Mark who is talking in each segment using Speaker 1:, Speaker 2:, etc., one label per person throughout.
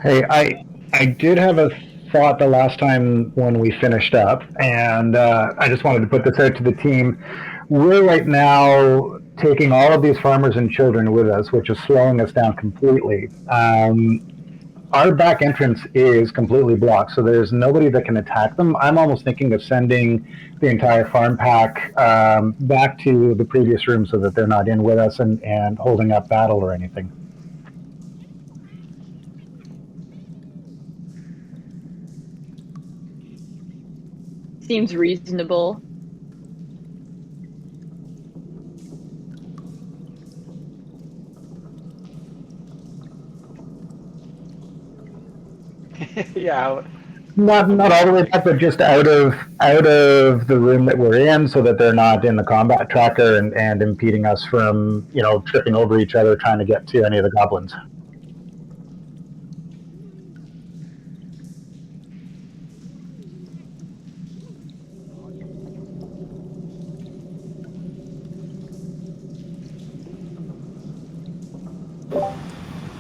Speaker 1: Hey, I did have a thought the last time when we finished up, and I just wanted to put this out to the team. We're right now taking all of these farmers and children with us, which is slowing us down completely. Our back entrance is completely blocked, so there's nobody that can attack them. I'm almost thinking of sending the entire farm pack back to the previous room so that they're not in with us and holding up battle or anything.
Speaker 2: Seems reasonable.
Speaker 3: Yeah.
Speaker 1: Not all the way back, but just out of the room that we're in, so that they're not in the combat tracker and impeding us from tripping over each other trying to get to any of the goblins.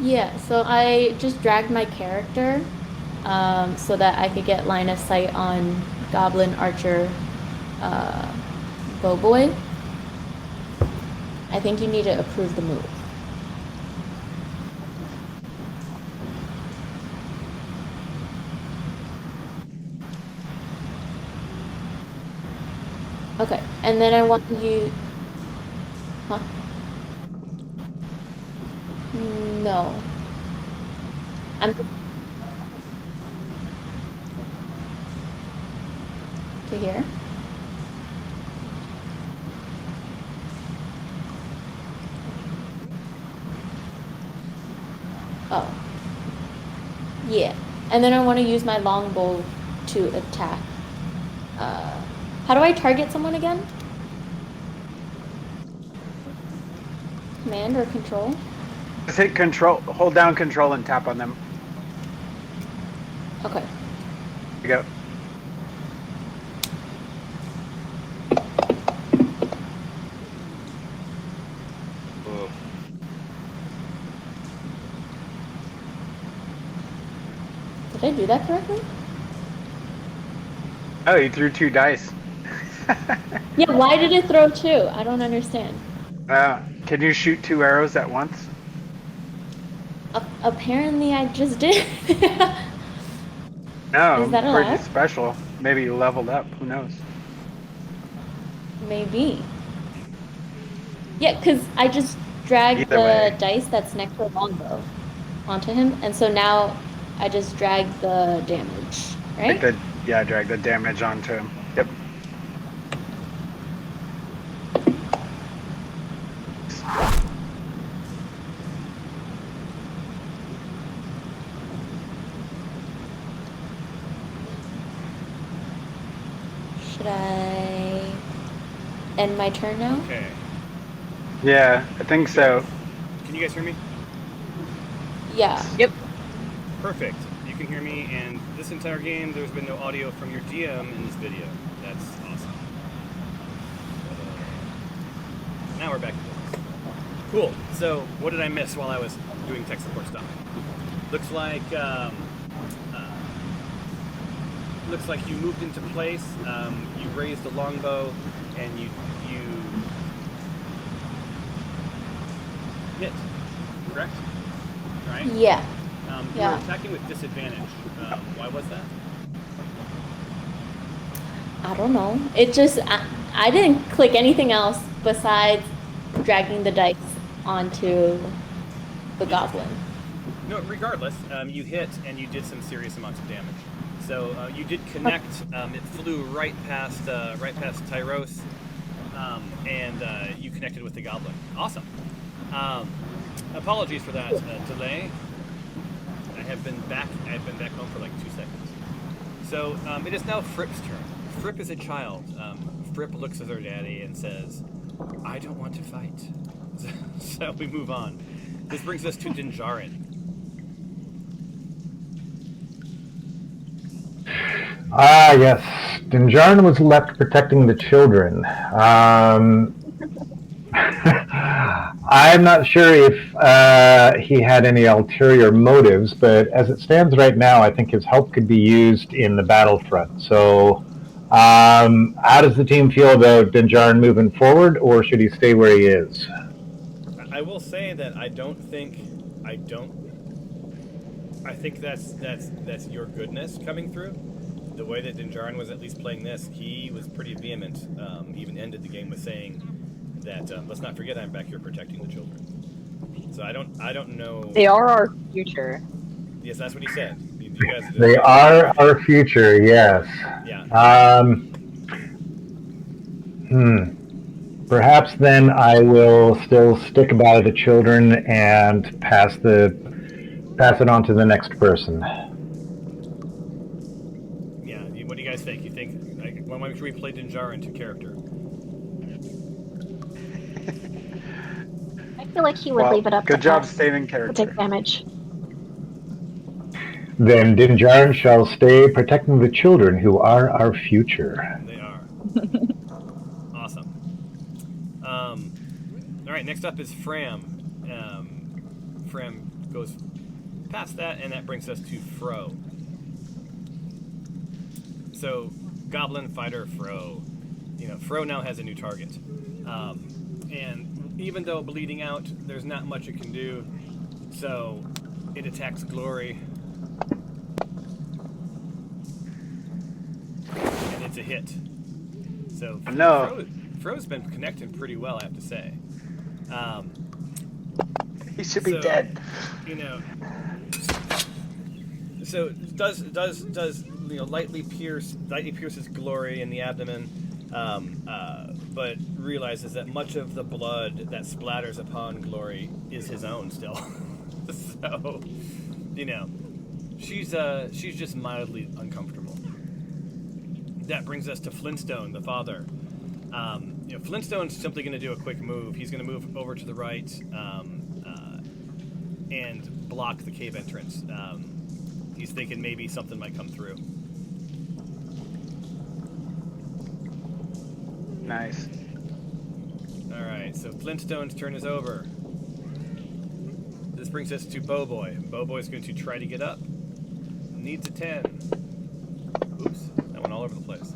Speaker 4: Yeah, so I just dragged my character so that I could get line of sight on Goblin Archer Bowboy. I think you need to approve the move. Okay, and then I want you... Huh? No. I'm... To here? Oh. Yeah. And then I want to use my longbow to attack. How do I target someone again? Command or control?
Speaker 3: Just hit control, hold down control and tap on them.
Speaker 4: Okay.
Speaker 3: There you go. Whoa.
Speaker 4: Did I do that correctly?
Speaker 3: Oh, you threw 2 dice.
Speaker 4: Yeah, why did it throw 2? I don't understand.
Speaker 3: Can you shoot 2 arrows at once?
Speaker 4: Apparently I just did.
Speaker 3: No,
Speaker 4: Is that
Speaker 3: pretty
Speaker 4: allowed?
Speaker 3: special. Maybe you leveled up. Who knows?
Speaker 4: Maybe. Yeah, because I just dragged
Speaker 3: Either
Speaker 4: the
Speaker 3: way.
Speaker 4: dice that's next to the longbow onto him, and so now I just drag the damage, right?
Speaker 3: Drag the damage onto him. Yep.
Speaker 4: Should I end my turn now?
Speaker 5: Okay.
Speaker 3: Yeah, I think so.
Speaker 5: Can you guys hear me?
Speaker 4: Yeah.
Speaker 2: Yep.
Speaker 5: Perfect. You can hear me, and this entire game, there's been no audio from your DM in this video. That's awesome. Now we're back to business. Cool. So, what did I miss while I was doing tech support stuff? Looks like you moved into place. You raised the longbow, and you hit. Correct? Right?
Speaker 4: Yeah.
Speaker 5: You
Speaker 4: Yeah.
Speaker 5: were attacking with disadvantage. Why was that?
Speaker 4: I don't know. It just, I didn't click anything else besides dragging the dice onto the goblin.
Speaker 5: No, regardless, you hit and you did some serious amounts of damage. So you did connect. It flew right past Tyros, and you connected with the goblin. Awesome. Apologies for that delay. I've been back home for like 2 seconds. So it is now Fripp's turn. Fripp is a child. Fripp looks at her daddy and says, "I don't want to fight." So we move on. This brings us to Dinjarin.
Speaker 1: Ah, yes. Dinjarin was left protecting the children. I'm not sure if he had any ulterior motives, but as it stands right now, I think his help could be used in the battlefront. So, how does the team feel about Dinjarin moving forward, or should he stay where he is?
Speaker 5: I will say that I think that's your goodness coming through. The way that Dinjarin was at least playing this, he was pretty vehement. Even ended the game with saying that let's not forget I'm back here protecting the children. So I don't know.
Speaker 2: They are our future.
Speaker 5: Yes, that's what he said. You guys
Speaker 1: They are our future, yes.
Speaker 5: Yeah.
Speaker 1: Perhaps then I will still stick by the children and pass it on to the next person.
Speaker 5: Yeah. What do you guys think? You think why don't we play Dinjarin to character?
Speaker 6: I feel like he would leave it up
Speaker 3: Good
Speaker 6: to
Speaker 3: job
Speaker 6: us
Speaker 3: staying in
Speaker 6: to
Speaker 3: character.
Speaker 6: take damage.
Speaker 1: Then Dinjarin shall stay protecting the children who are our future.
Speaker 5: They are. Awesome. All right, next up is Fram. Fram goes past that, and that brings us to Fro. So, Goblin Fighter Fro. Fro now has a new target. And even though bleeding out, there's not much it can do. So, it attacks Glory. And it's a hit. So,
Speaker 3: No.
Speaker 5: Fro's been connecting pretty well, I have to say.
Speaker 3: He should be dead.
Speaker 5: So does lightly pierces Glory in the abdomen, but realizes that much of the blood that splatters upon Glory is his own still. So, she's just mildly uncomfortable. That brings us to Flintstone, the father. Flintstone's simply going to do a quick move. He's going to move over to the right and block the cave entrance. He's thinking maybe something might come through.
Speaker 3: Nice.
Speaker 5: All right, so Flintstone's turn is over. This brings us to Bowboy. Bowboy's going to try to get up. Needs a 10. Oops, that went all over the place.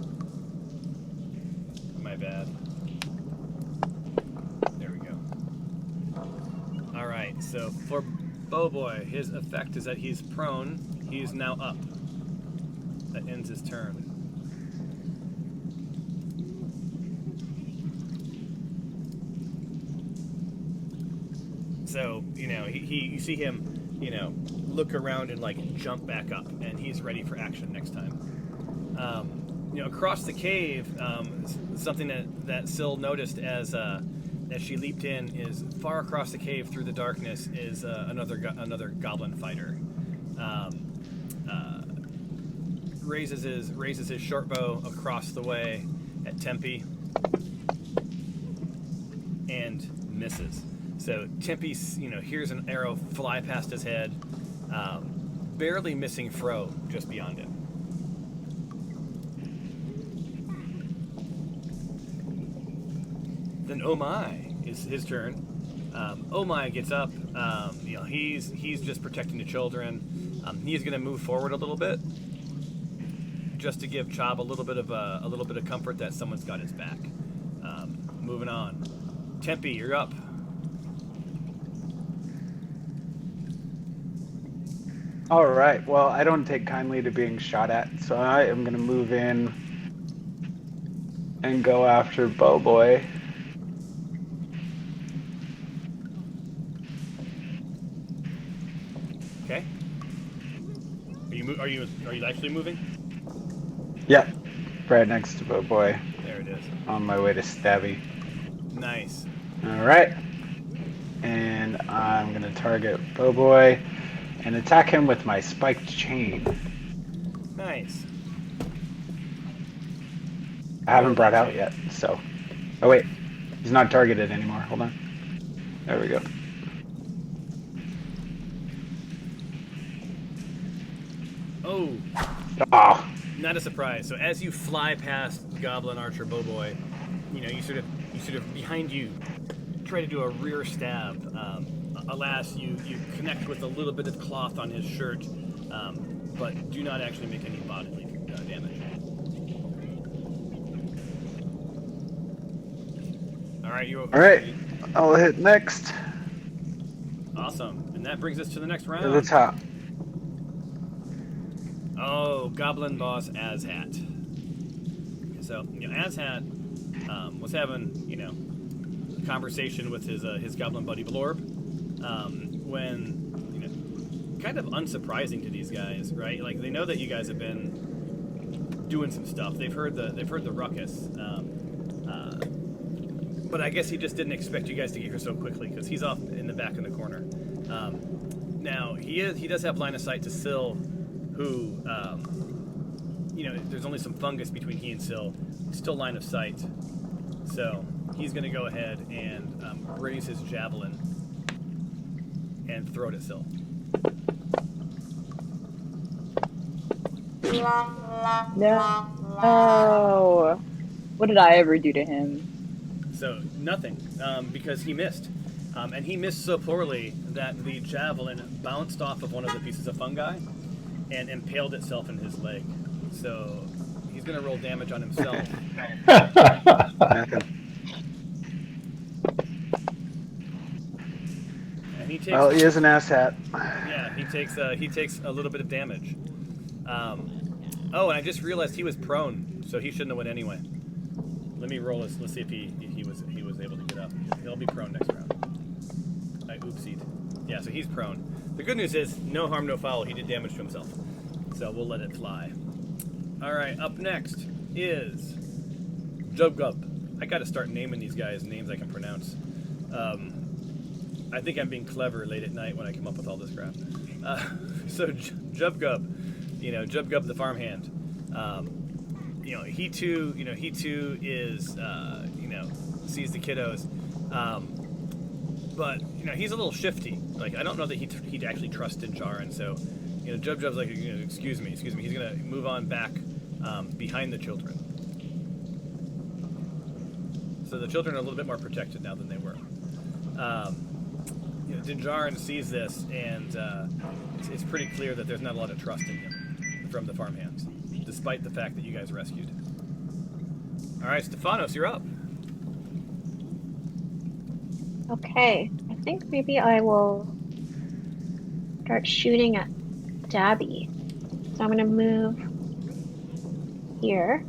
Speaker 5: My bad. There we go. All right, so for Bowboy, his effect is that he's prone. He's now up. That ends his turn. So, you see him, look around and jump back up, and he's ready for action next time. Across the cave, something that Syl noticed as she leaped in is far across the cave through the darkness is another goblin fighter. Raises his short bow across the way at Tempe and misses. So Tempe, hears an arrow fly past his head, barely missing Fro just beyond him. Then Oh My is his turn. Oh My gets up. He's just protecting the children. He's going to move forward a little bit, just to give Chob a little bit of comfort that someone's got his back. Moving on. Tempe, you're up.
Speaker 3: All right. Well, I don't take kindly to being shot at, so I am going to move in and go after Bowboy.
Speaker 5: Okay. Are you actually moving?
Speaker 3: Yep. Right next to Bowboy.
Speaker 5: There it is.
Speaker 3: On my way to Stabby.
Speaker 5: Nice.
Speaker 3: All right. And I'm going to target Bowboy and attack him with my spiked chain.
Speaker 5: Nice.
Speaker 3: I haven't brought out yet, so... Oh, wait. He's not targeted anymore. Hold on. There we go.
Speaker 5: Oh.
Speaker 3: Oh.
Speaker 5: Not a surprise. So as you fly past Goblin Archer Bowboy, you sort of behind you try to do a rear stab. Alas, you connect with a little bit of cloth on his shirt, but do not actually make any bodily damage. All right, you.
Speaker 3: All right, I'll hit next
Speaker 5: Awesome, and that brings us to the next round.
Speaker 3: to the top.
Speaker 5: Oh, Goblin Boss Azhat. So, Azhat was having, a conversation with his goblin buddy Blorb, when, kind of unsurprising to these guys, right? Like, they know that you guys have been doing some stuff. They've heard the ruckus, but I guess he just didn't expect you guys to get here so quickly, because he's off in the back in the corner. Now, he does have line of sight to Syl, who, there's only some fungus between he and Syl. Still line of sight. So he's going to go ahead and raise his javelin and throw it at Syl.
Speaker 2: No. Oh. What did I ever do to him?
Speaker 5: So nothing, because he missed. And he missed so poorly that the javelin bounced off of one of the pieces of fungi and impaled itself in his leg. So he's going to roll damage on himself.
Speaker 3: Nothing.
Speaker 5: And he takes,
Speaker 3: Well, he is an asshat.
Speaker 5: yeah, he takes a little bit of damage. Oh, and I just realized he was prone, so he shouldn't have went anyway. Let me roll this. Let's see if he was able to get up. He'll be prone next round. I oopsied. Yeah, so he's prone. The good news is, no harm, no foul. He did damage to himself. So we'll let it fly. Alright, up next is Jubgub. I gotta start naming these guys names I can pronounce. I think I'm being clever late at night when I come up with all this crap. So Jubgub, Jubgub the farmhand. He too is, sees the kiddos. But he's a little shifty. Like, I don't know that he'd actually trust Dinjarin. So, Jubjub's like, excuse me. He's gonna move on back behind the children. So the children are a little bit more protected now than they were. Dinjarin sees this, and it's pretty clear that there's not a lot of trust in him from the farmhands, despite the fact that you guys rescued. All right, Stephanos, you're up.
Speaker 6: Okay, I think maybe I will start shooting at Dabby. So I'm going to move here.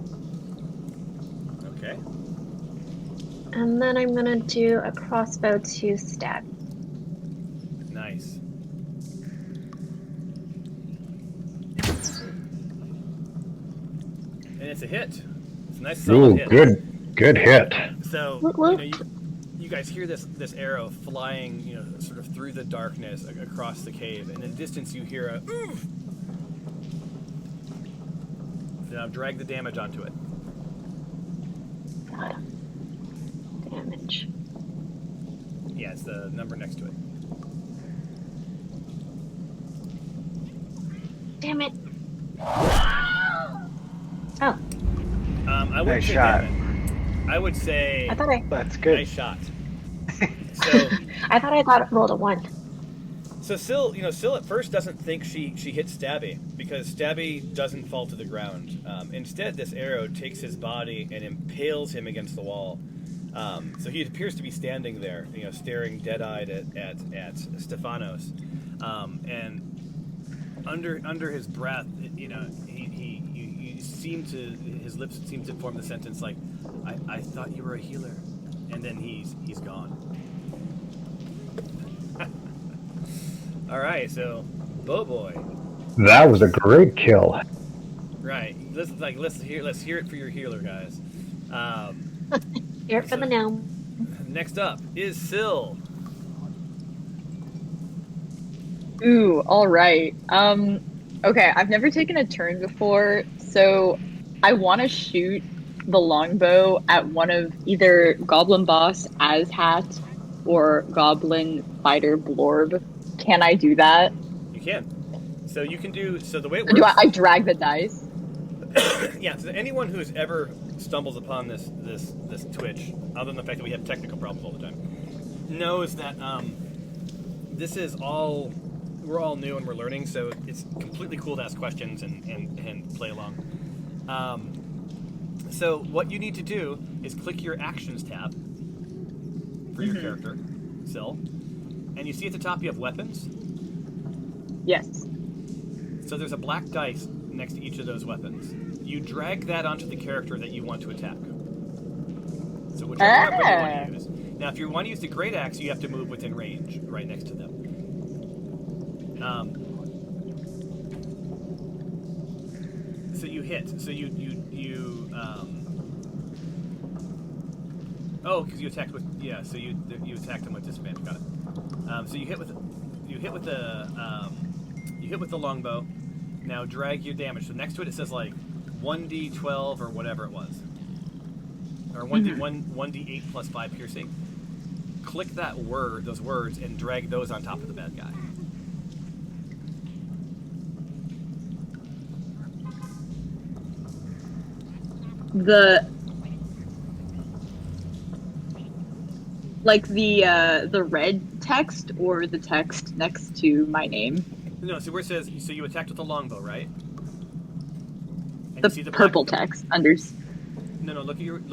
Speaker 5: Okay.
Speaker 6: And then I'm going to do a crossbow to Stabby.
Speaker 5: Nice. And it's a hit. It's a nice solid hit.
Speaker 1: Good hit.
Speaker 5: So,
Speaker 6: Whoop, whoop.
Speaker 5: You guys hear this arrow flying, sort of through the darkness across the cave, and in the distance you hear a oof. Now drag the damage onto it.
Speaker 6: Damage.
Speaker 5: Yeah, it's the number next to it.
Speaker 6: Damn it. Oh,
Speaker 5: I wouldn't
Speaker 3: Nice
Speaker 5: say
Speaker 3: shot.
Speaker 5: damage. I would say
Speaker 6: I thought I
Speaker 3: That's good.
Speaker 5: nice shot. So,
Speaker 6: I rolled a 1.
Speaker 5: so Syl at first doesn't think she hit Stabby, because Stabby doesn't fall to the ground. Instead, this arrow takes his body and impales him against the wall. So he appears to be standing there, staring dead-eyed at Stephanos, and under his breath, his lips seem to form the sentence like, "I thought you were a healer," and then he's gone. All right, so Boboy.
Speaker 1: That was a great kill.
Speaker 5: Right. Let's hear it for your healer, guys.
Speaker 6: Here for the gnome.
Speaker 5: Next up is Syl.
Speaker 2: Ooh, all right. Okay, I've never taken a turn before, so I want to shoot the longbow at one of either Goblin Boss Azhat or Goblin Fighter Blorb. Can I do that?
Speaker 5: You can. So you can do. So the way it
Speaker 2: Or do
Speaker 5: works.
Speaker 2: I drag the dice?
Speaker 5: Yeah. So anyone who's ever stumbles upon this Twitch, other than the fact that we have technical problems all the time, knows that this is all, we're all new and we're learning, so it's completely cool to ask questions and play along. So what you need to do is click your Actions tab for your character, Syl, and you see at the top you have weapons.
Speaker 2: Yes.
Speaker 5: So there's a black dice next to each of those weapons. You drag that onto the character that you want to attack. So whichever weapon you want to use. Now, if you want to use the great axe, you have to move within range, right next to them. So you hit. So you oh, because you attacked with, yeah. So you attacked them with disadvantage. Got it. So you hit with the longbow. Now drag your damage. So next to it, it says like 1d12 or whatever it was, or 1d8 plus 5 piercing. Click that word, those words, and drag those on top of the bad guy.
Speaker 2: The red text or the text next to my name?
Speaker 5: No, so where it says, so you attacked with the longbow, right? And
Speaker 2: The
Speaker 5: you see the
Speaker 2: purple
Speaker 5: black,
Speaker 2: text under.
Speaker 5: No, look at your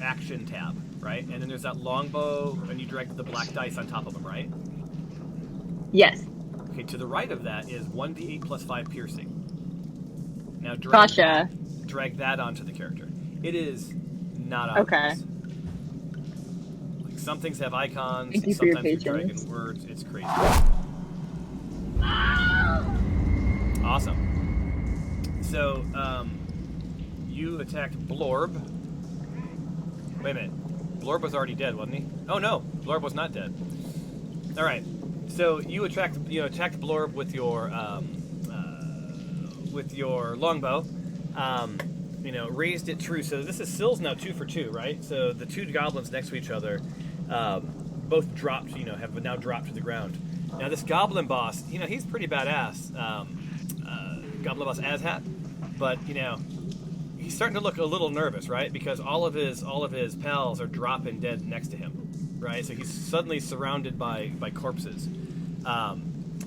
Speaker 5: action tab, right? And then there's that longbow, and you drag the black dice on top of them, right?
Speaker 2: Yes.
Speaker 5: Okay, to the right of that is 1d8 plus 5 piercing. Now drag that onto the character. It is not obvious.
Speaker 2: Okay.
Speaker 5: Like, some things have icons,
Speaker 2: Thank you for your
Speaker 5: sometimes you're
Speaker 2: patience.
Speaker 5: dragging words. It's crazy. Awesome. So, you attacked Blorb. Wait a minute. Blorb was already dead, wasn't he? Oh no, Blorb was not dead. All right. So you attacked Blorb with your longbow. Raised it true. So this is Syl's now 2 for 2, right? So the two goblins next to each other, both dropped. Have now dropped to the ground. Now this goblin boss, he's pretty badass. Goblin boss Azhat, but he's starting to look a little nervous, right? Because all of his pals are dropping dead next to him, right? So he's suddenly surrounded by corpses.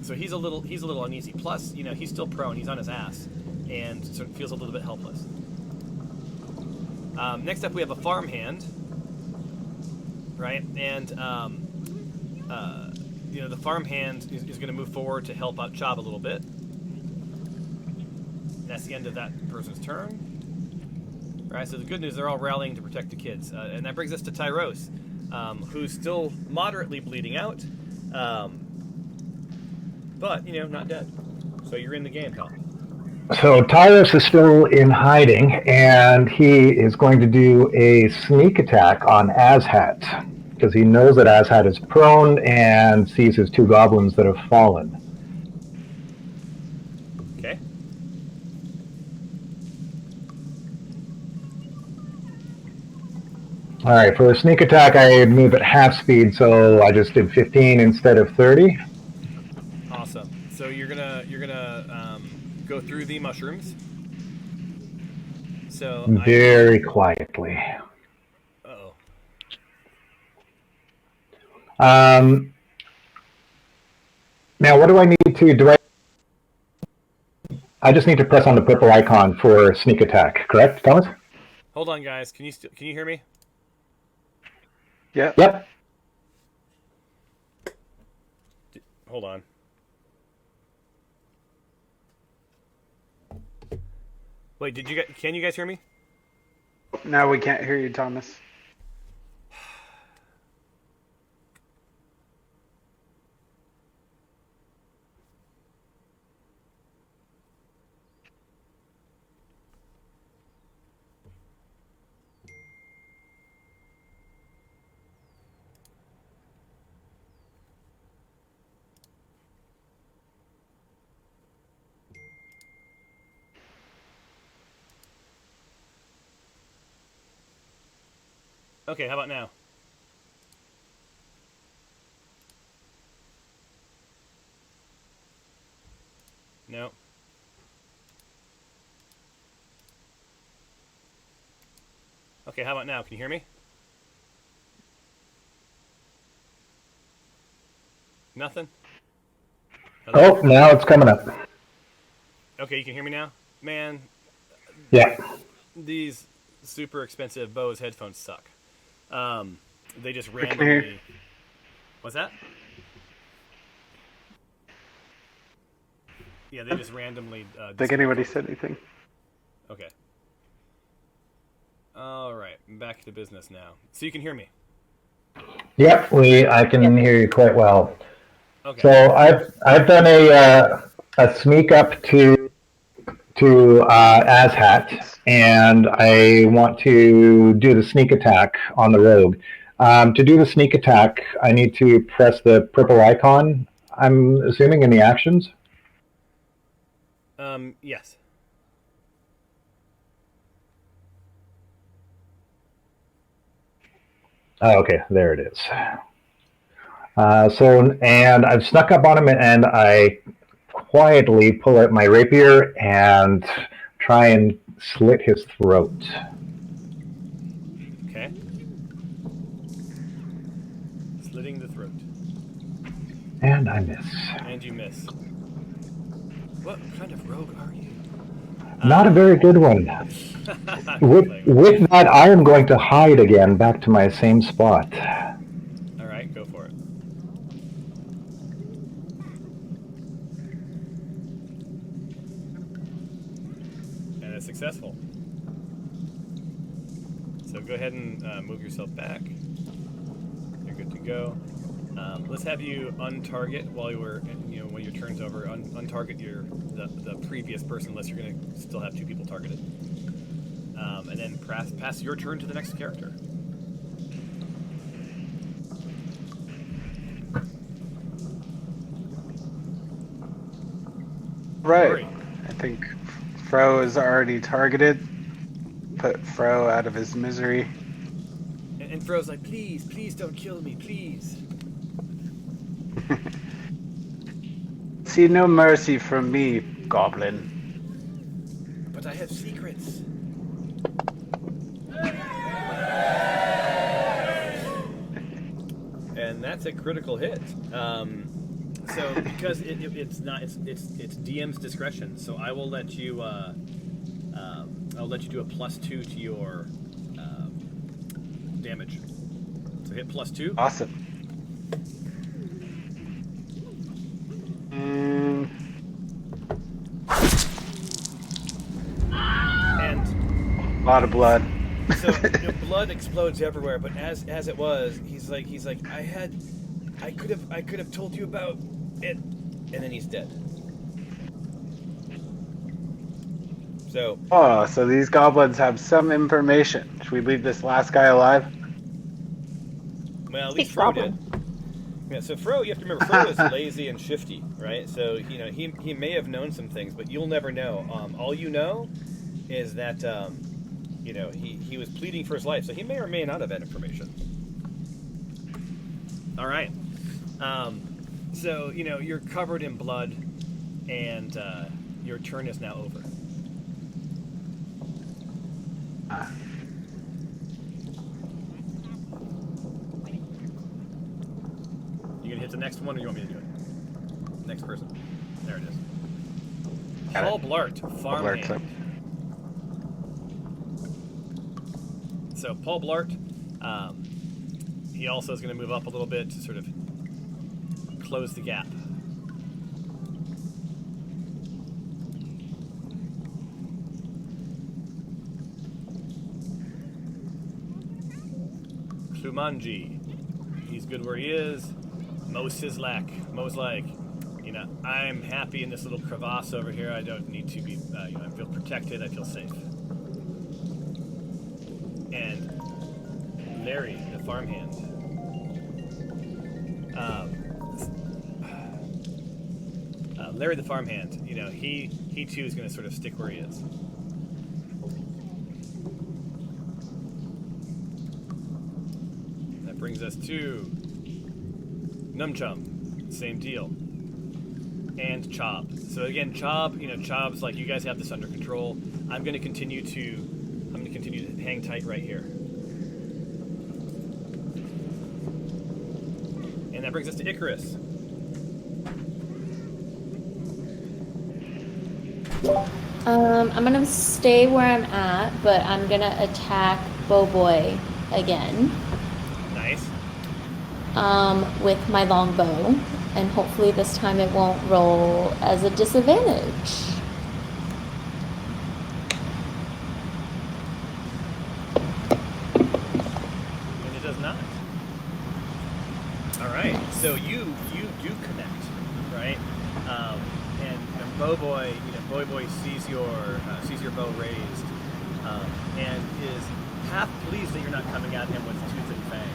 Speaker 5: So he's a little uneasy. Plus, he's still prone. He's on his ass, and so feels a little bit helpless. Next up, we have a farmhand, right? And the farmhand is going to move forward to help out Chob a little bit. That's the end of that person's turn. All right, so the good news, they're all rallying to protect the kids. And that brings us to Tyros, who's still moderately bleeding out, but, not dead. So you're in the game, pal.
Speaker 1: So Tyros is still in hiding, and he is going to do a sneak attack on Azhat, because he knows that Azhat is prone and sees his two goblins that have fallen.
Speaker 5: Okay.
Speaker 1: All right, for a sneak attack, I move at half speed, so I just did 15 instead of 30.
Speaker 5: Awesome. So you're gonna go through the mushrooms. So
Speaker 1: Very quietly.
Speaker 5: Uh-oh.
Speaker 1: Now, what do I need to do? I just need to press on the purple icon for sneak attack, correct, Thomas?
Speaker 5: Hold on, guys. Can you hear me?
Speaker 1: Yep.
Speaker 5: Hold on. Wait, can you guys hear me?
Speaker 3: No, we can't hear you, Thomas.
Speaker 5: Okay, how about now? No. Okay, how about now? Can you hear me? Nothing? Hello?
Speaker 1: Oh, now it's coming up.
Speaker 5: Okay, you can hear me now? Man,
Speaker 1: Yeah.
Speaker 5: these super expensive Bose headphones suck. They just
Speaker 3: We can hear.
Speaker 5: randomly... What's that? Yeah, they just randomly...
Speaker 3: Think anybody said anything?
Speaker 5: Okay. All right, back to business now. So you can hear me.
Speaker 1: Yep, I can hear you quite well.
Speaker 5: Okay.
Speaker 1: So I've done a sneak up to Azhat, and I want to do the sneak attack on the rogue. To do the sneak attack, I need to press the purple icon, I'm assuming, in the actions.
Speaker 5: Yes.
Speaker 1: Oh, okay, there it is. And I've snuck up on him, and I quietly pull out my rapier and try and slit his throat.
Speaker 5: Okay. Slitting the throat.
Speaker 1: And I miss.
Speaker 5: And you miss. What kind of rogue are you?
Speaker 1: Not a very good one. With that, I am going to hide again back to my same spot.
Speaker 5: All right, go for it. And it's successful. So go ahead and move yourself back. You're good to go. Let's have you untarget while when your turn's over. Untarget the previous person, unless you're going to still have two people targeted. And then pass your turn to the next character.
Speaker 3: Right.
Speaker 5: Rory.
Speaker 3: I think Fro is already targeted. Put Fro out of his misery.
Speaker 5: And Fro's like, please don't kill me, please.
Speaker 3: See no mercy from me, Goblin.
Speaker 5: But I have secrets. And that's a critical hit. So because it's DM's discretion, so I will let you I'll let you do a +2 to your damage. So hit +2.
Speaker 3: Awesome.
Speaker 5: And
Speaker 3: A lot of blood.
Speaker 5: so blood explodes everywhere. But as it was, he's like I could have told you about it, and then he's dead. So.
Speaker 3: Oh, so these goblins have some information. Should we leave this last guy alive?
Speaker 5: Well, at
Speaker 6: Speak
Speaker 5: least Fro
Speaker 6: goblin.
Speaker 5: did. Yeah, so Fro, you have to remember, Fro is lazy and shifty, right? So, he may have known some things, but you'll never know. All you know is that, he was pleading for his life, so he may or may not have had information. All right. So, you're covered in blood, and your turn is now over. You gonna hit the next one, or you want me to do it? Next person. There it is.
Speaker 3: Got it.
Speaker 5: Paul Blart, farmhand.
Speaker 3: Blart,
Speaker 5: So Paul Blart, he also is going to move up a little bit to sort of close the gap. Klumanji, he's good where he is. Mo Sizlak, Mo's like, I'm happy in this little crevasse over here. I don't need to be, I feel protected. I feel safe. And Larry, the farmhand. Larry, the farmhand. He too is going to sort of stick where he is. That brings us to Numchum. Same deal. And Chob. So again, Chob's like, you guys have this under control. I'm going to continue to hang tight right here. And that brings us to Icarus.
Speaker 4: I'm gonna stay where I'm at, but I'm gonna attack Bowboy again.
Speaker 5: Nice.
Speaker 4: With my longbow, and hopefully this time it won't roll as a disadvantage.
Speaker 5: And it does not. All right. So you do connect, right? And Bowboy, Bowboy sees your bow raised, and is half pleased that you're not coming at him with tooth and fang,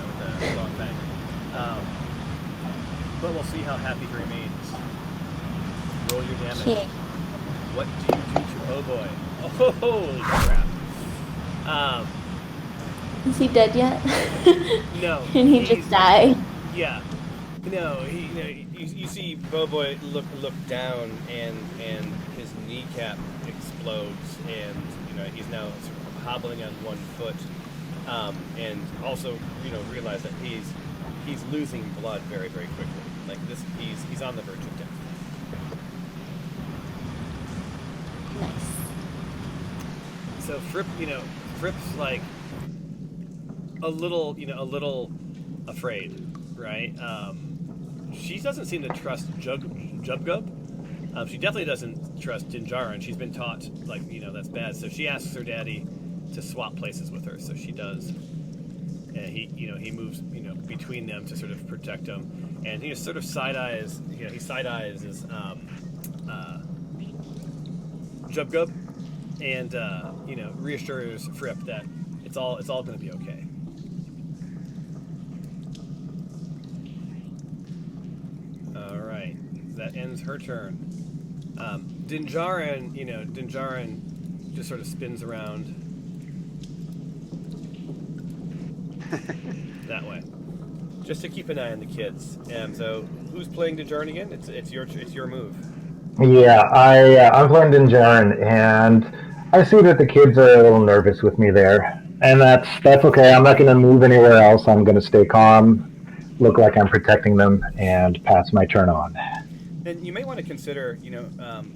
Speaker 5: with a long fang. But we'll see how happy he remains. Roll your damage.
Speaker 4: Okay.
Speaker 5: What do you do to Bowboy? Oh, holy crap!
Speaker 4: Is he dead yet?
Speaker 5: No.
Speaker 4: And he just died.
Speaker 5: Yeah. No, you see Bowboy look down, and his kneecap explodes, and he's now sort of hobbling on one foot, and also realize that he's losing blood very, very quickly. Like this, he's on the verge of death.
Speaker 4: Nice.
Speaker 5: So Fripp's like a little afraid, right? She doesn't seem to trust Jubgub. She definitely doesn't trust Dinjarin. She's been taught, that's bad. So she asks her daddy to swap places with her. So she does. And he moves, between them to sort of protect them. And he just sort of side-eyes, he side-eyes his Jubgub. And, reassures Fripp that it's all going to be okay. All right, that ends her turn. Dinjarin just sort of spins around that way, just to keep an eye on the kids. And so, who's playing Dinjarin again? It's your move.
Speaker 1: Yeah, I'm playing Dinjarin, and I see that the kids are a little nervous with me there, and that's okay. I'm not going to move anywhere else. I'm going to stay calm, look like I'm protecting them, and pass my turn on.
Speaker 5: And you may want to consider,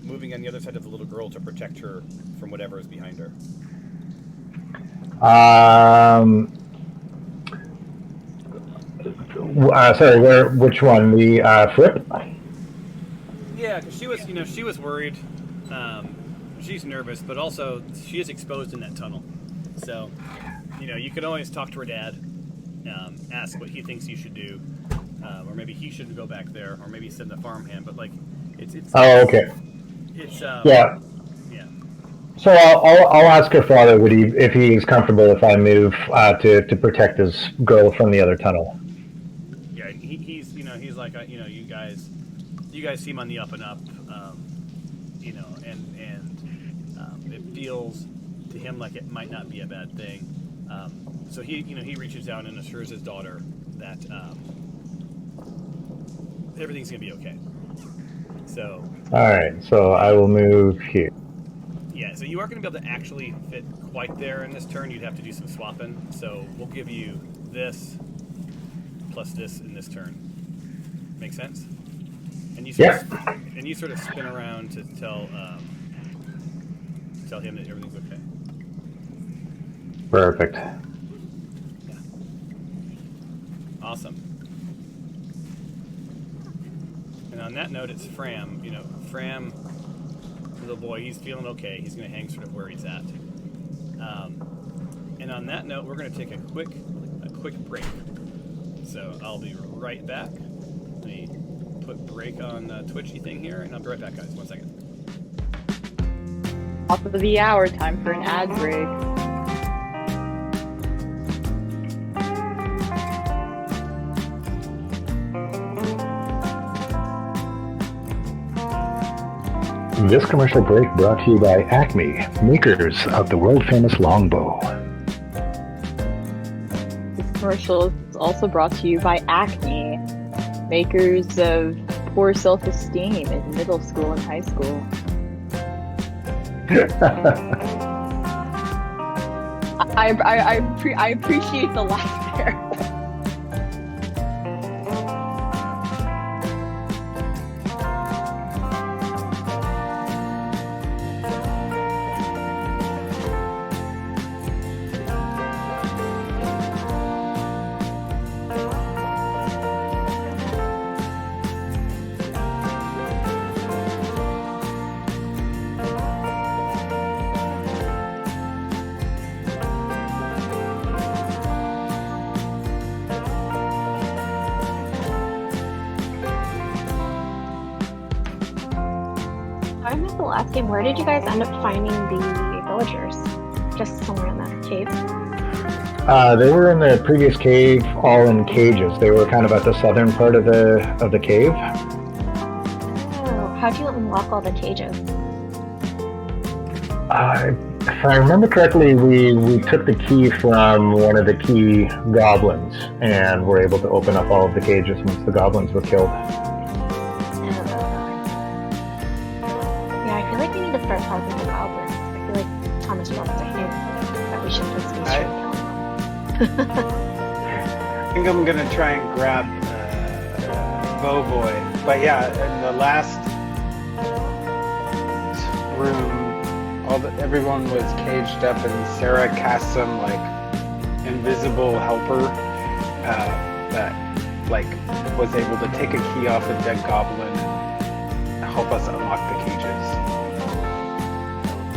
Speaker 5: moving on the other side of the little girl to protect her from whatever is behind her.
Speaker 1: Sorry, which one? The Fripp?
Speaker 5: Yeah, because she was worried. She's nervous, but also she is exposed in that tunnel. So, you could always talk to her dad, ask what he thinks you should do, or maybe he shouldn't go back there, or maybe send the farmhand. But it's.
Speaker 1: Oh, okay.
Speaker 5: It's
Speaker 1: yeah.
Speaker 5: Yeah.
Speaker 1: So I'll ask her father if he's comfortable if I move to protect his girl from the other tunnel.
Speaker 5: Yeah, he's like you guys seem on the up and up, and it feels to him like it might not be a bad thing. So he reaches down and assures his daughter that everything's gonna be okay. So.
Speaker 1: All right. So I will move here.
Speaker 5: Yeah. So you aren't gonna be able to actually fit quite there in this turn. You'd have to do some swapping. So we'll give you this plus this in this turn. Make sense? And you sort of spin around to tell him that everything's okay.
Speaker 1: Perfect.
Speaker 5: Yeah. Awesome. And on that note, it's Fram. Fram, little boy, he's feeling okay. He's going to hang sort of where he's at. And on that note, we're going to take a quick break. So I'll be right back. Let me put break on the Twitchy thing here, and I'll be right back, guys. 1 second.
Speaker 2: Top of the hour, time for an ad break.
Speaker 1: This commercial break brought to you by Acme, makers of the world-famous longbow.
Speaker 2: This commercial is also brought to you by Acme, makers of poor self-esteem in middle school and high school. I appreciate the laugh there.
Speaker 6: the last game, where did you guys end up finding the villagers? Just somewhere in that cave?
Speaker 1: They were in the previous cave, all in cages. They were kind of at the southern part of the cave.
Speaker 6: Oh, how'd you unlock all the cages?
Speaker 1: If I remember correctly, we took the key from one of the key goblins and were able to open up all of the cages once the goblins were killed.
Speaker 6: Yeah, I feel like we need to start talking to goblins. I feel like Thomas dropped a hint that we should just be straight killing them.
Speaker 3: I think I'm gonna try and grab Bowboy. But yeah, in the last room, everyone was caged up, and Sarah cast some like invisible helper that like was able to take a key off a dead goblin and help us unlock the cages.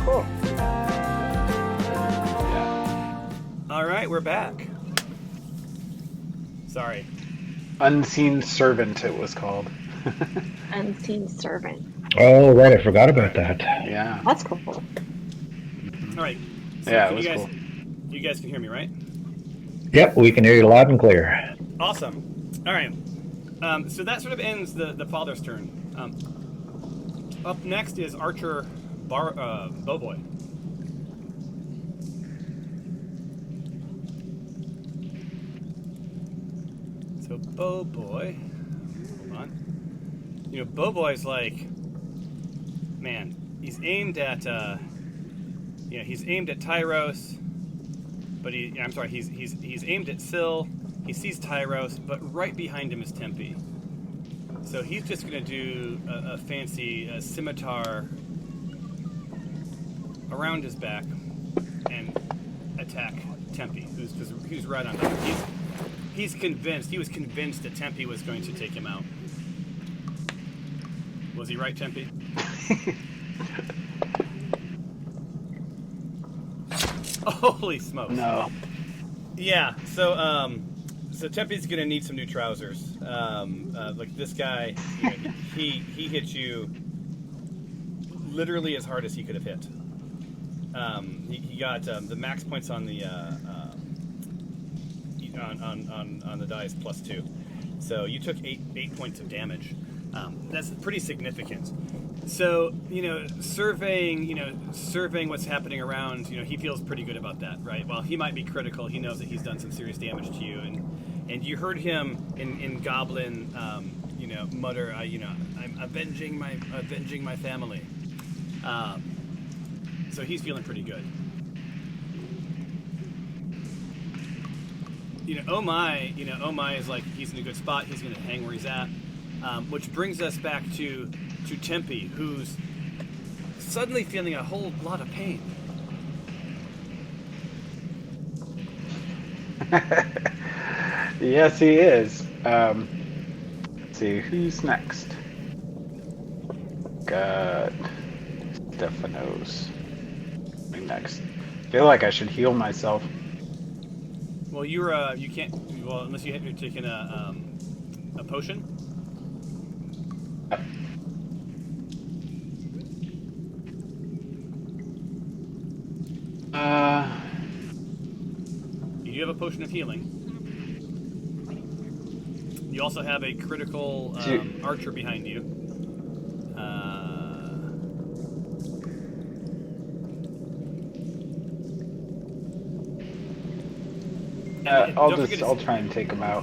Speaker 3: Cool. Yeah.
Speaker 5: All right, we're back. Sorry.
Speaker 3: Unseen Servant, it was called.
Speaker 6: Unseen Servant.
Speaker 1: Oh, right, I forgot about that.
Speaker 3: Yeah.
Speaker 6: That's cool.
Speaker 5: All right. So
Speaker 3: Yeah, it
Speaker 5: can
Speaker 3: was
Speaker 5: you guys,
Speaker 3: cool.
Speaker 5: You guys can hear me, right?
Speaker 1: Yep, we can hear you loud and clear.
Speaker 5: Awesome. All right. So that sort of ends the father's turn. Up next is Archer Bowboy. So Bowboy, hold on. You know, Bowboy's like, man, he's aimed at, he's aimed at Tyros, but he's aimed at Syl. He sees Tyros, but right behind him is Tempe. So he's just gonna do a fancy scimitar around his back and attack Tempe, who's right on top. He's convinced. He was convinced that Tempe was going to take him out. Was he right, Tempe? Holy smokes!
Speaker 3: No.
Speaker 5: Yeah. So Tempe's gonna need some new trousers. Like this guy, you know, he hit you literally as hard as he could have hit. He got the max points on the on the dice +2, so you took 8 points of damage. That's pretty significant. So surveying what's happening around, he feels pretty good about that, right? While he might be critical, he knows that he's done some serious damage to you, and you heard him in Goblin, mutter, I'm avenging my family. So he's feeling pretty good. Oh my is like, he's in a good spot. He's going to hang where he's at, which brings us back to Tempe, who's suddenly feeling a whole lot of pain.
Speaker 3: Yes, he is. Let's see, who's next? Got Stephanos. Next. I feel like I should heal myself.
Speaker 5: Well, you can't. Well, unless you're taking a potion. You do have a potion of healing. You also have a critical archer behind you.
Speaker 3: I'll try and take him out.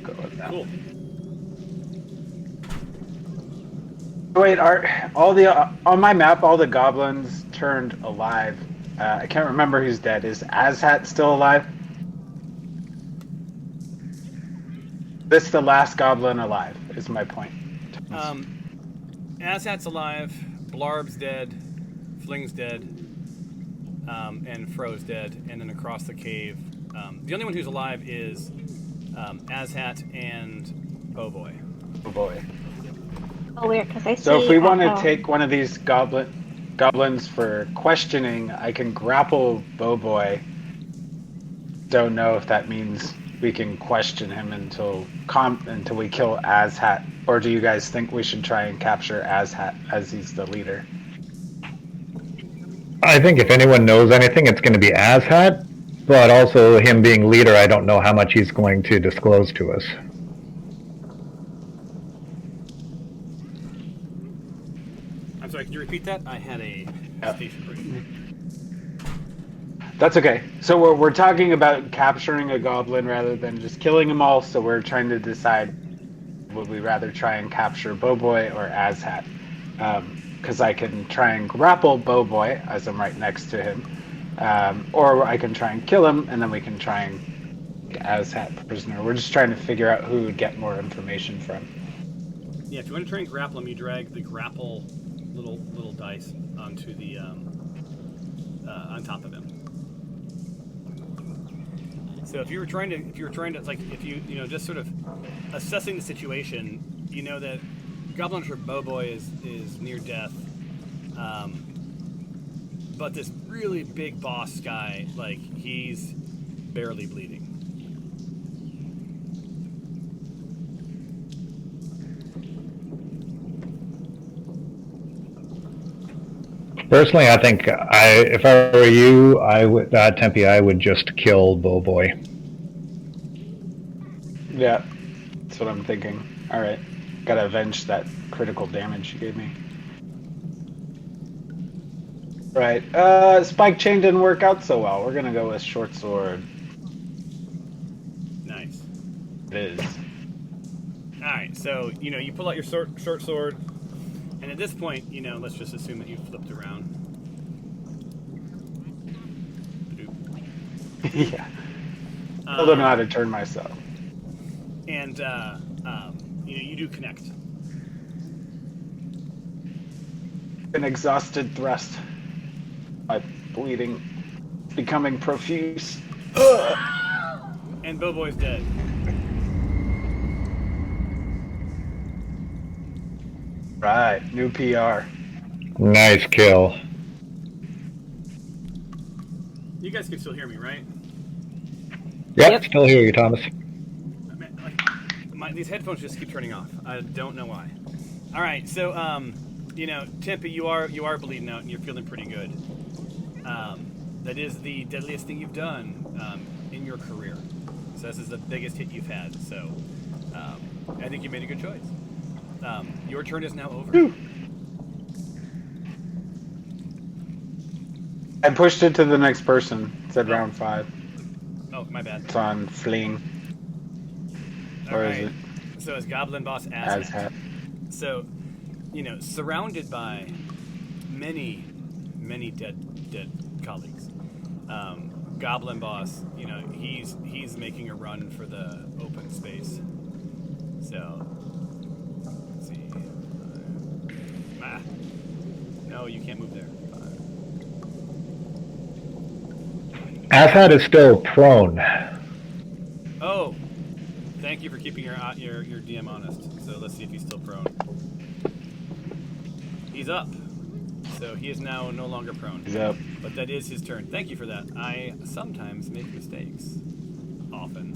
Speaker 3: Go with that.
Speaker 5: Cool.
Speaker 3: Wait, on my map, all the goblins turned alive. I can't remember who's dead. Is Azhat still alive? This the last goblin alive, is my point.
Speaker 5: Azhat's alive, Blarb's dead, Fling's dead, and Fro's dead, and then across the cave, the only one who's alive is Azhat and Bowboy.
Speaker 3: Oh boy.
Speaker 6: Oh, weird, because I see...
Speaker 3: So if we want to take one of these goblins for questioning, I can grapple Bowboy. Don't know if that means we can question him until we kill Azhat, or do you guys think we should try and capture Azhat as he's the leader?
Speaker 1: I think if anyone knows anything, it's going to be Azhat. But also, him being leader, I don't know how much he's going to disclose to us.
Speaker 5: I'm sorry, can you repeat that? I had a station break.
Speaker 3: That's okay. So we're talking about capturing a goblin rather than just killing them all. So we're trying to decide, would we rather try and capture Bowboy or Azhat? Because I can try and grapple Bowboy as I'm right next to him, or I can try and kill him, and then we can try and get Azhat prisoner. We're just trying to figure out who would get more information from.
Speaker 5: Yeah, if you want to try and grapple him, you drag the grapple little dice onto the on top of him. So if you were trying to like if you just sort of assessing the situation, you know that Goblin Hunter Bowboy is near death, but this really big boss guy, like, he's barely bleeding.
Speaker 1: Personally, I think if I were you, Tempe, I would just kill Bowboy.
Speaker 3: Yeah, that's what I'm thinking. All right, gotta avenge that critical damage you gave me. Right, Spike Chain didn't work out so well. We're gonna go with Short Sword.
Speaker 5: Nice.
Speaker 3: It is.
Speaker 5: All right, so you pull out your short sword, and at this point, let's just assume that you flipped around.
Speaker 3: Yeah. I don't know how to turn myself.
Speaker 5: And you do connect.
Speaker 3: An exhausted thrust. My bleeding becoming profuse.
Speaker 5: And Bowboy's dead.
Speaker 3: Right, new PR.
Speaker 1: Nice kill.
Speaker 5: You guys can still hear me, right?
Speaker 1: Yep. Still hear you, Thomas.
Speaker 5: These headphones just keep turning off. I don't know why. All right, so Tempe, you are bleeding out and you're feeling pretty good. That is the deadliest thing you've done in your career. So this is the biggest hit you've had. So I think you made a good choice. Your turn is now over.
Speaker 3: Whew. I pushed it to the next person. It said round 5.
Speaker 5: Oh, my bad.
Speaker 3: It's on Phlan. Or
Speaker 5: Right.
Speaker 3: is it?
Speaker 5: So it's Goblin Boss Azhat.
Speaker 3: Azhat.
Speaker 5: So, surrounded by many dead colleagues. Goblin Boss, he's making a run for the open space. So, let's see. No, you can't move there.
Speaker 1: Azhat is still prone.
Speaker 5: Oh, thank you for keeping your DM honest. So let's see if he's still prone. He's up. So he is now no longer prone.
Speaker 3: He's up.
Speaker 5: But that is his turn. Thank you for that. I sometimes make mistakes. Often.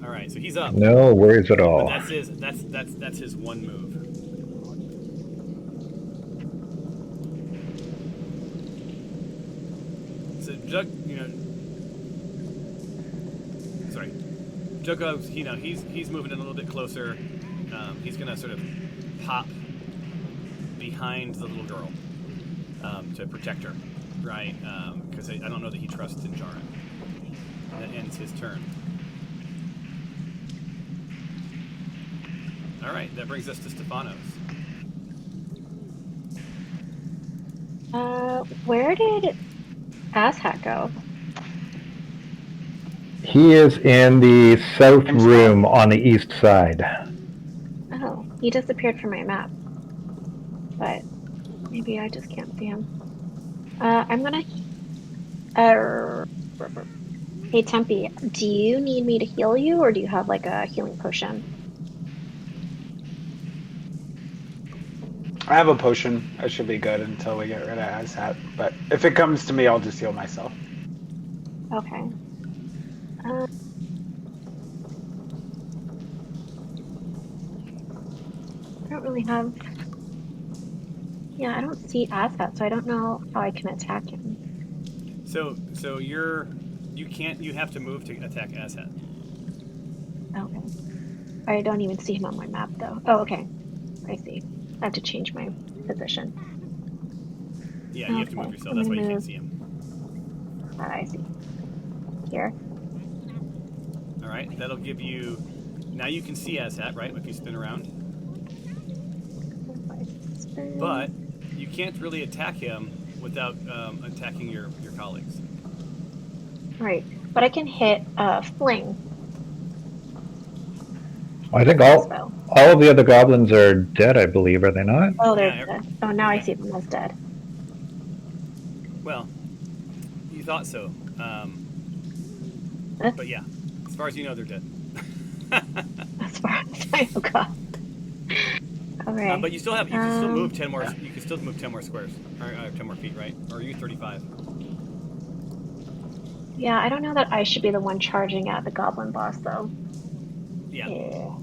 Speaker 5: All right, so he's up.
Speaker 1: No worries at all.
Speaker 5: But that's his one move. So Jugog, he's moving in a little bit closer. He's gonna sort of pop behind the little girl to protect her, right? Because I don't know that he trusts Injarin. That ends his turn. All right, that brings us to Stefanos.
Speaker 6: Where did Azhat go?
Speaker 1: He is in the south room on the east side.
Speaker 6: Oh, he disappeared from my map. But maybe I just can't see him. I'm gonna... Hey, Tempe, do you need me to heal you, or do you have, like, a healing potion?
Speaker 3: I have a potion. I should be good until we get rid of Azhat. But if it comes to me, I'll just heal myself.
Speaker 6: Okay. I don't really have Yeah, I don't see Azat, so I don't know how I can attack him.
Speaker 5: So you have to move to attack Asshat.
Speaker 6: Okay. I don't even see him on my map though. Oh, okay. I see. I have to change my position.
Speaker 5: Yeah, you have to move
Speaker 6: Okay,
Speaker 5: yourself.
Speaker 6: I'm
Speaker 5: That's
Speaker 6: gonna
Speaker 5: why you can't
Speaker 6: move.
Speaker 5: see him.
Speaker 6: I see. Here.
Speaker 5: All right, that'll give you. Now you can see Asshat, right? If you spin around,
Speaker 6: If I
Speaker 5: but
Speaker 6: spin.
Speaker 5: you can't really attack him without attacking your colleagues.
Speaker 6: Right. But I can hit fling
Speaker 1: I think
Speaker 6: with that spell.
Speaker 1: all of the other goblins are dead, I believe, are they not?
Speaker 6: Oh, they're
Speaker 5: Yeah,
Speaker 6: dead. Oh, now I
Speaker 5: yeah.
Speaker 6: see them as dead.
Speaker 5: Well, you thought so,
Speaker 6: Eh,
Speaker 5: but yeah, as far as you know, they're dead.
Speaker 6: as far as I know, God. Okay.
Speaker 5: But you can still move 10 more. You can still move 10 more squares or 10 more feet, right? Or are you 35?
Speaker 6: Yeah, I don't know that I should be the one charging at the goblin boss though.
Speaker 5: Yeah.
Speaker 6: Yeah.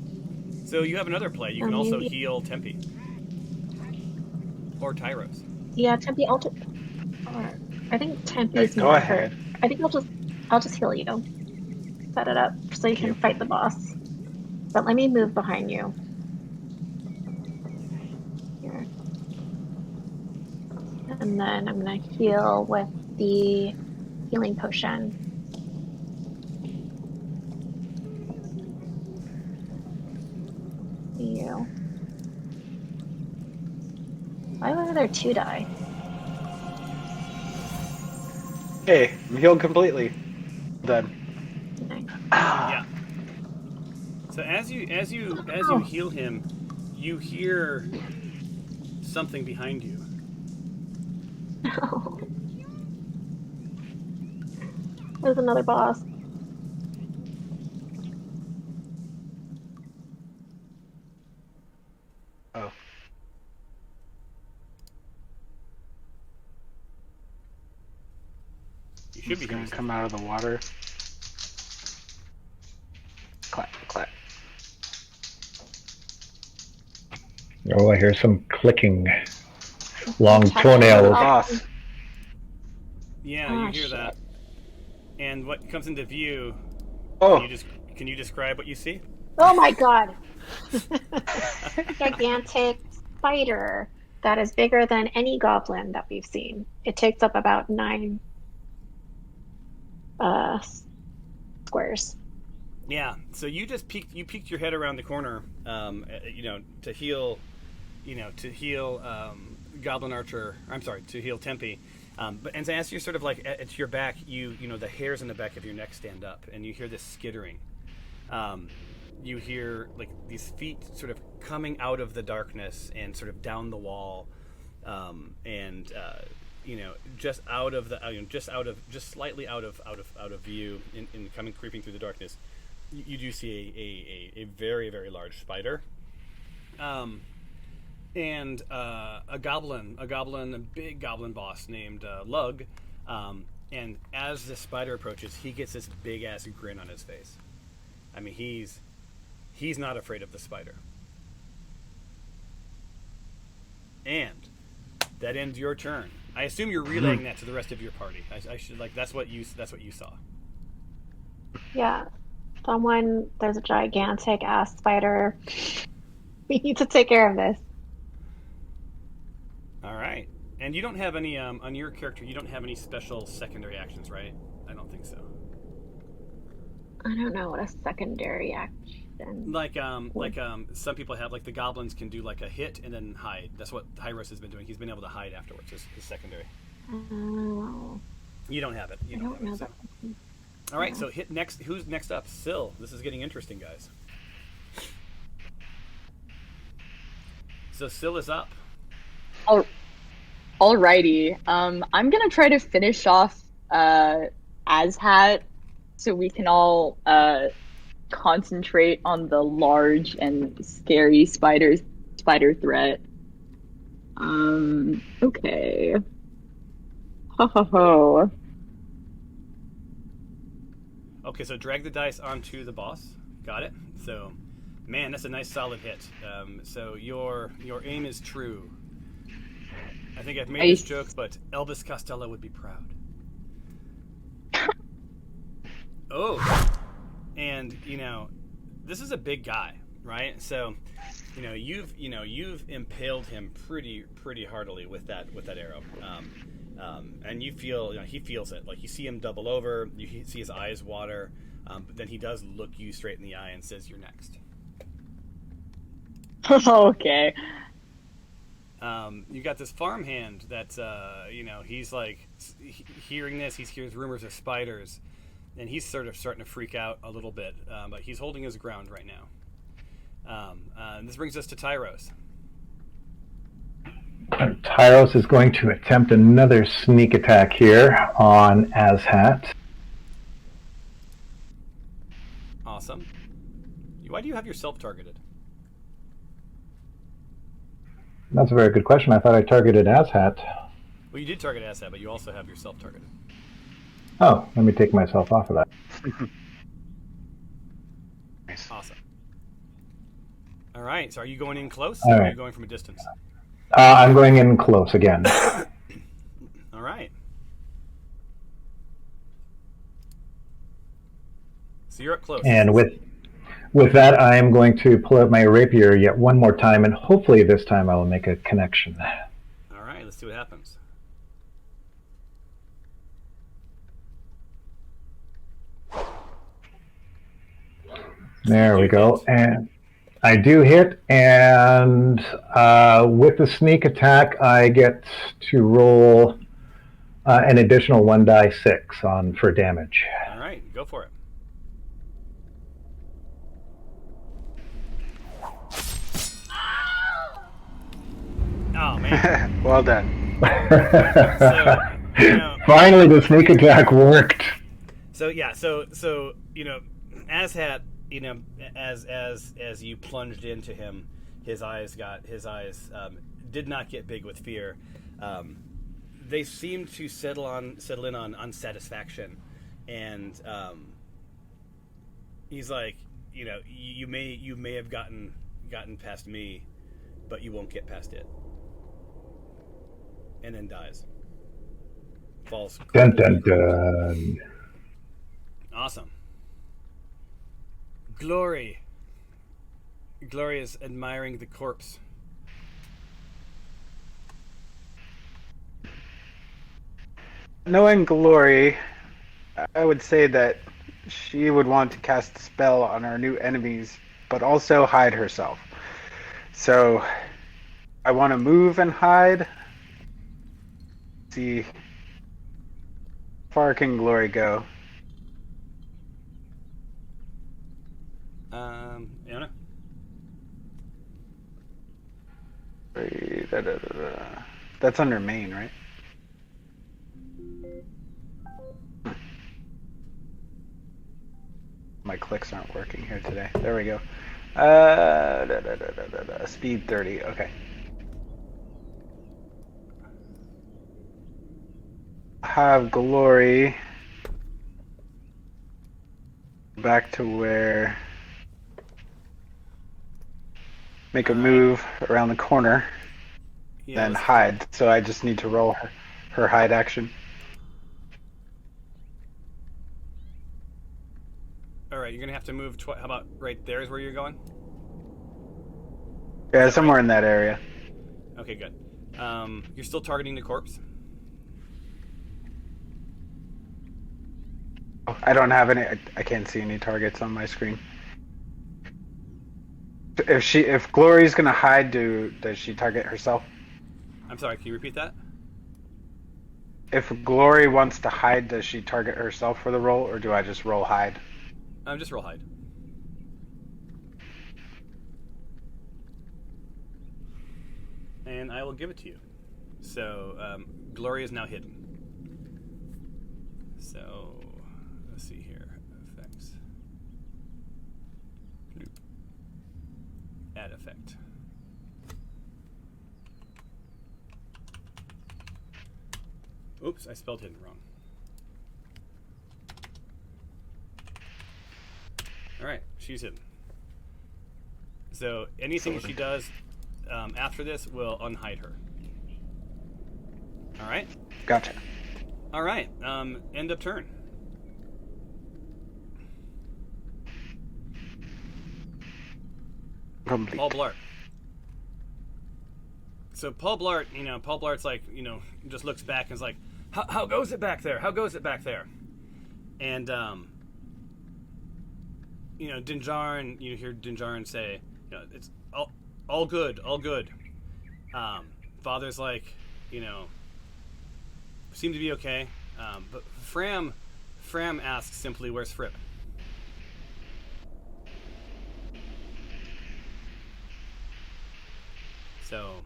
Speaker 5: So you have another play. You
Speaker 6: So
Speaker 5: can also
Speaker 6: maybe.
Speaker 5: heal Tempe or Tyros.
Speaker 6: Yeah, Tempe. Or I think
Speaker 3: Okay,
Speaker 6: Tempe's
Speaker 3: go
Speaker 6: more hurt.
Speaker 3: ahead.
Speaker 6: I think I'll just heal you. Set it up so you
Speaker 1: Thank
Speaker 6: can
Speaker 1: you.
Speaker 6: fight the boss. But let me move behind you. Here. And then I'm gonna heal with the healing potion. You. Why would there two die?
Speaker 3: Hey, I'm healed completely. Done.
Speaker 6: Nice.
Speaker 5: Yeah.
Speaker 3: Ah,
Speaker 5: So as you
Speaker 6: Oh,
Speaker 5: heal him, you hear something behind you.
Speaker 6: no. There's another boss.
Speaker 3: oh,
Speaker 5: You should
Speaker 3: he's
Speaker 5: be hearing
Speaker 3: gonna come
Speaker 5: something.
Speaker 3: out of the water. Clap, clap.
Speaker 1: Oh, I hear some clicking,
Speaker 6: I'm
Speaker 1: long
Speaker 6: touching
Speaker 3: Another
Speaker 6: the
Speaker 1: toenails.
Speaker 3: boss.
Speaker 5: Yeah, you
Speaker 6: Oh
Speaker 5: hear that.
Speaker 6: shit.
Speaker 5: And what comes into view? Can you
Speaker 3: Oh,
Speaker 5: just can you describe what you see?
Speaker 6: Oh my God. Gigantic spider that is bigger than any goblin that we've seen. It takes up about 9 uh squares.
Speaker 5: Yeah. So you peeked your head around the corner, to heal, to heal Goblin Archer. I'm sorry, to heal Tempe. But and as you're sort of like at your back, the hairs in the back of your neck stand up, and you hear this skittering. You hear like these feet sort of coming out of the darkness and sort of down the wall, and just out of the just slightly out of view in coming creeping through the darkness. You do see a very very large spider, and a big goblin boss named Lug. And as the spider approaches, he gets this big ass grin on his face. I mean, he's not afraid of the spider. And that ends your turn. I assume you're relaying that to the rest of your party. I should that's what you saw.
Speaker 6: Yeah. There's a gigantic ass spider. We need to take care of this.
Speaker 5: All right. And you don't have any on your character. You don't have any special secondary actions, right? I don't think so.
Speaker 6: I don't know what a secondary action would.
Speaker 5: Some people have, like the goblins can do like a hit and then hide. That's what Hyros has been doing. He's been able to hide afterwards. His secondary.
Speaker 6: Oh,
Speaker 5: You don't have it. You
Speaker 6: I
Speaker 5: don't
Speaker 6: don't
Speaker 5: have
Speaker 6: know
Speaker 5: it. So.
Speaker 6: that.
Speaker 5: All right. So hit next. Who's next up? Syl. This is getting interesting, guys. So Syl is up.
Speaker 2: All, alrighty. I'm gonna try to finish off Azhat so we can all concentrate on the large and scary spider threat. Okay. Ho ho ho.
Speaker 5: Okay. So drag the dice onto the boss. Got it. So, man, that's a nice solid hit. So your aim is true. I think I've made this joke, but Elvis Costello would be proud. Oh, and this is a big guy, right? So, you've impaled him pretty heartily with that arrow, and you feel, he feels it. Like, you see him double over, you see his eyes water, but then he does look you straight in the eye and says, "You're next."
Speaker 2: Okay.
Speaker 5: You got this farmhand that's, he's like hearing this. He hears rumors of spiders, and he's sort of starting to freak out a little bit. But he's holding his ground right now. And this brings us to Tyros.
Speaker 1: Tyros is going to attempt another sneak attack here on Azhat.
Speaker 5: Awesome. Why do you have yourself targeted?
Speaker 1: That's a very good question. I thought I targeted Azhat.
Speaker 5: Well, you did target Azhat, but you also have yourself targeted.
Speaker 1: Oh, let me take myself off of that.
Speaker 5: Awesome. All right. So, are you going in close,
Speaker 1: All
Speaker 5: or
Speaker 1: right.
Speaker 5: are you going from a distance?
Speaker 1: I'm going in close again.
Speaker 5: All right. So you're up close.
Speaker 1: And with that, I am going to pull out my rapier yet one more time, and hopefully this time I will make a connection.
Speaker 5: All right. Let's see what happens.
Speaker 1: There we go. And I do hit, and with the sneak attack, I get to roll an additional 1d6 for damage.
Speaker 5: All right. Go for it. Oh, man.
Speaker 3: Well done.
Speaker 5: So,
Speaker 1: Finally, the sneak attack worked.
Speaker 5: So yeah, so Azhat, as you plunged into him, his eyes did not get big with fear. They seemed to settle in on unsatisfaction, and he's like, you may have gotten past me, but you won't get past it. And then dies. Falls.
Speaker 1: Dun dun dun.
Speaker 5: Awesome. Glory is admiring the corpse.
Speaker 3: Knowing Glory, I would say that she would want to cast a spell on our new enemies, but also hide herself. So I want to move and hide. See, how far can Glory go?
Speaker 5: Anna?
Speaker 3: That's under main, right? My clicks aren't working here today. There we go. Speed 30. Okay. Have Glory back to where. Make a move around the corner, then hide. So I just need to roll her hide action.
Speaker 5: All right, you're gonna have to move. How about right there is where you're going?
Speaker 3: Yeah, somewhere in that area.
Speaker 5: Okay, good. You're still targeting the corpse.
Speaker 3: I don't have any. I can't see any targets on my screen. If Glory's gonna hide, does she target herself?
Speaker 5: I'm sorry. Can you repeat that?
Speaker 3: If Glory wants to hide, does she target herself for the roll, or do I just roll hide?
Speaker 5: Just roll hide. And I will give it to you. So, Glory is now hidden. So, let's see here. Effects. Bloop. Add effect. Oops, I spelled hidden wrong. Alright, she's hidden. So anything she does after this will unhide her. All right.
Speaker 3: Gotcha.
Speaker 5: All right. End of turn.
Speaker 3: Complete.
Speaker 5: Paul Blart. So Paul Blart, Paul Blart's like, just looks back and is like, how goes it back there? How goes it back there? And, Dinjarin, you hear Dinjarin say, it's all good, all good. Father's like, seem to be okay. But Fram asks simply, where's Fripp? So,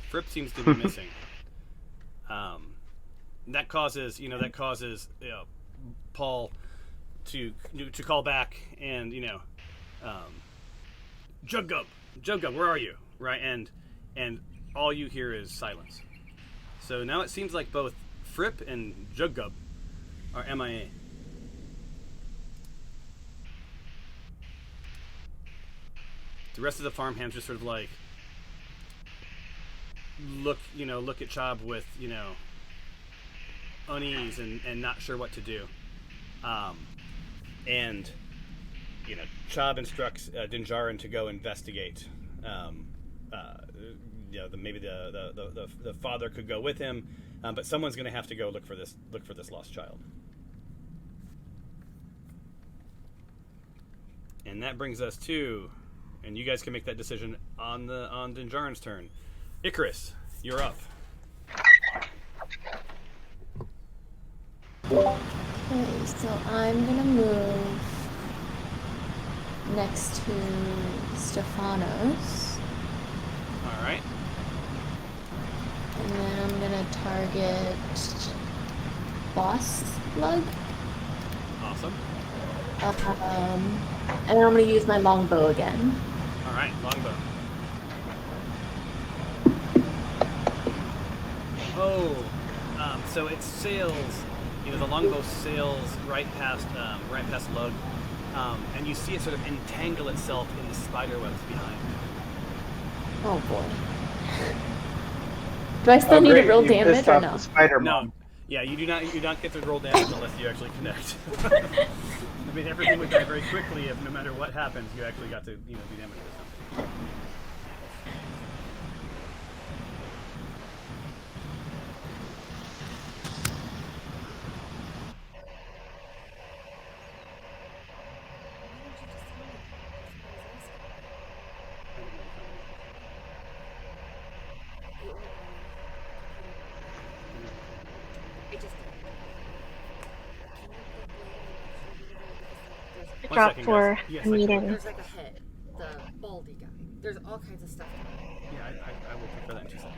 Speaker 5: Fripp seems to be missing. That causes Paul to call back and Jugub, where are you? Right, and all you hear is silence. So now it seems like both Fripp and Jugub are MIA. The rest of the farmhands just sort of like look at Chob with unease and not sure what to do. And Chob instructs Dinjarin to go investigate. Maybe the father could go with him, but someone's going to have to go look for this lost child. And that brings us to, and you guys can make that decision on Dinjarin's turn. Icarus, you're up.
Speaker 4: Okay, so I'm gonna move next to Stefanos.
Speaker 5: All right.
Speaker 4: And then I'm gonna target Boss Slug.
Speaker 5: Awesome.
Speaker 4: And then I'm gonna use my longbow again.
Speaker 5: All right, longbow. Oh, so it sails. The longbow sails right past Lug, and you see it sort of entangle itself in the spider webs behind.
Speaker 4: Oh boy. Do I still need to roll damage or no?
Speaker 5: No. Yeah, you do not get to roll damage unless you actually connect. I mean, everything would die very quickly if no matter what happens, you actually got to do damage to something.
Speaker 6: Drop for
Speaker 5: Yes,
Speaker 6: a meeting.
Speaker 7: There's like a head, the baldy guy. There's all kinds of stuff.
Speaker 5: Yeah, I will prepare that in 2 seconds.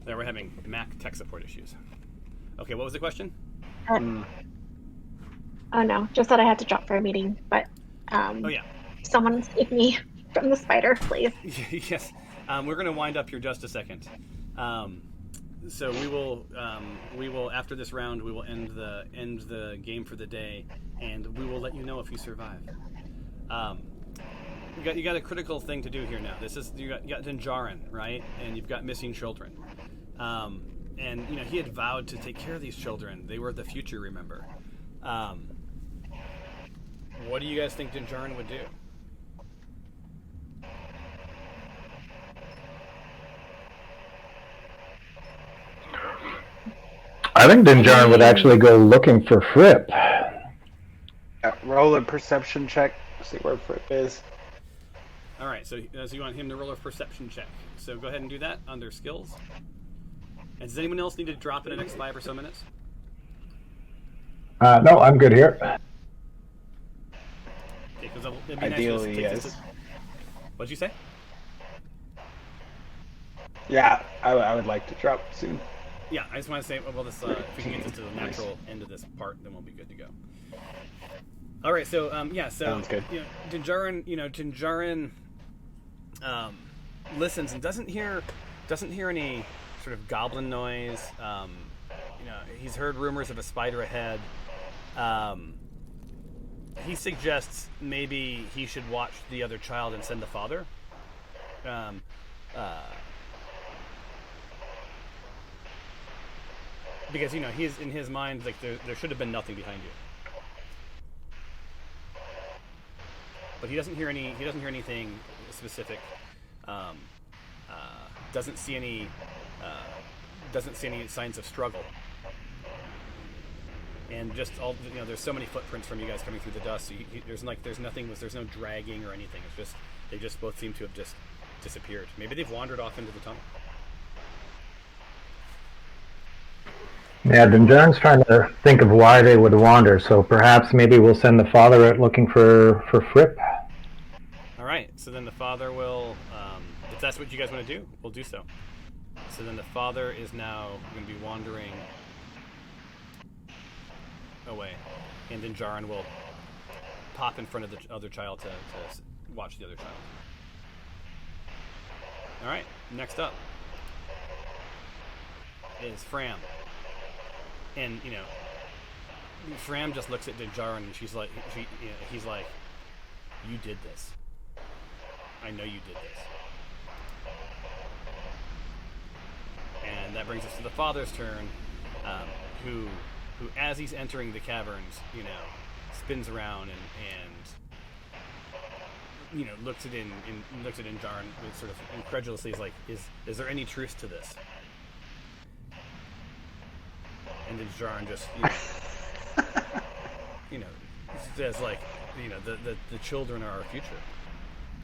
Speaker 5: There, we're having Mac tech support issues. Okay, what was the question?
Speaker 6: Oh no, just that I had to drop for a meeting, but
Speaker 5: Oh yeah.
Speaker 6: someone save me from the spider, please.
Speaker 5: Yes. We're going to wind up here just a second. So we will after this round we will end the game for the day, and we will let you know if you survive. You got a critical thing to do here now. You got Dinjarin, right? And you've got missing children. And he had vowed to take care of these children. They were the future, remember? What do you guys think Dinjarin would do?
Speaker 1: I think Dinjarin would actually go looking for Fripp.
Speaker 3: Roll a perception check. See where Fripp is.
Speaker 5: All right, so you want him to roll a perception check. So go ahead and do that under skills. And does anyone else need to drop in the next 5 or so minutes?
Speaker 1: No, I'm good here.
Speaker 5: Okay, because it'd be
Speaker 3: Ideally,
Speaker 5: nice to
Speaker 3: yes.
Speaker 5: take What'd you say?
Speaker 3: Yeah, I would like to drop soon.
Speaker 5: Yeah, I just want to say, well, this if we can get this to the natural end of this part, then we'll be good to go. All right, so
Speaker 3: Sounds good.
Speaker 5: Dinjarin listens and doesn't hear any sort of goblin noise. He's heard rumors of a spider ahead. He suggests maybe he should watch the other child and send the father. because he's in his mind like there should have been nothing behind you, but he doesn't hear anything specific. Doesn't see any signs of struggle, and just all there's so many footprints from you guys coming through the dust. So there's no dragging or anything. It's just they just both seem to have just disappeared. Maybe they've wandered off into the tunnel.
Speaker 1: Yeah, Dinjarin's trying to think of why they would wander, so perhaps maybe we'll send the father out looking for Fripp.
Speaker 5: All right, so then the father will, if that's what you guys want to do, we'll do so. So then the father is now going to be wandering away, and then Dinjarin will pop in front of the other child to watch the other child. All right, next up is Fram. And Fram just looks at Dinjarin and he's like, "You did this. I know you did this." And that brings us to the father's turn, who as he's entering the caverns, spins around and looks at Dinjarin with sort of incredulously. He's like, "Is there any truth to this?" And then Dinjarin just, says like, the children are our future.